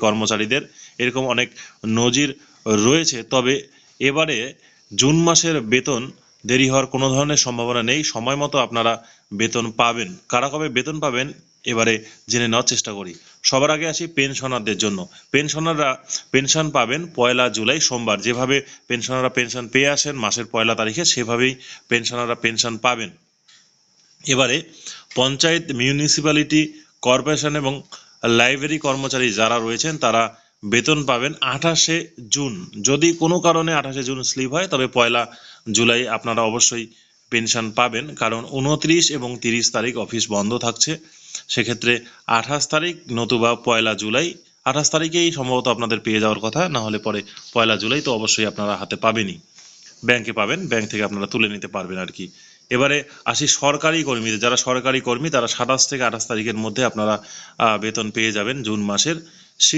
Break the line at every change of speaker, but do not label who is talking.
কর্মচারীদের এরকম অনেক নজির রয়েছে। তবে এবারে জুন মাসের বেতন দেরি হওয়ার কোনো ধরনের সম্ভাবনা নেই, সময় মতো আপনারা বেতন পাবেন। কারা কবে বেতন পাবেন এবারে জেনে নেওয়ার চেষ্টা করি। সবার আগে আসি পেনশনারদের জন্য। পেনশনাররা পেনশন পাবেন 1 জুলাই সোমবার। যেভাবে পেনশনাররা পেনশন পেয়ে আসেন মাসের 1 তারিখে, সেভাবেই পেনশনাররা পেনশন পাবেন। এবারে পঞ্চায়েত, মিউনিসিপ্যালিটি কর্পোরেশন এবং লাইব্রেরি কর্মচারী যারা রয়েছেন তারা বেতন পাবেন 28শে জুন। যদি কোনো কারণে 28শে জুন স্লিপ হয় তবে 1 জুলাই আপনারা অবশ্যই পেনশন পাবেন, কারণ 29 এবং 30 তারিখ অফিস বন্ধ থাকছে। সেক্ষেত্রে 28 তারিখ নতুবা 1 জুলাই, 28 তারিখেই সম্ভবত আপনাদের পেয়ে যাওয়ার কথা, না হলে পরে 1 জুলাই তো অবশ্যই আপনারা হাতে পাবেনই, ব্যাংকে পাবেন, ব্যাংক থেকে আপনারা তুলে নিতে পারবেন আর কি। এবারে আসি সরকারি কর্মীদের। যারা সরকারি কর্মী তারা 27 থেকে 28 তারিখের মধ্যে আপনারা বেতন পেয়ে যাবেন জুন মাসের।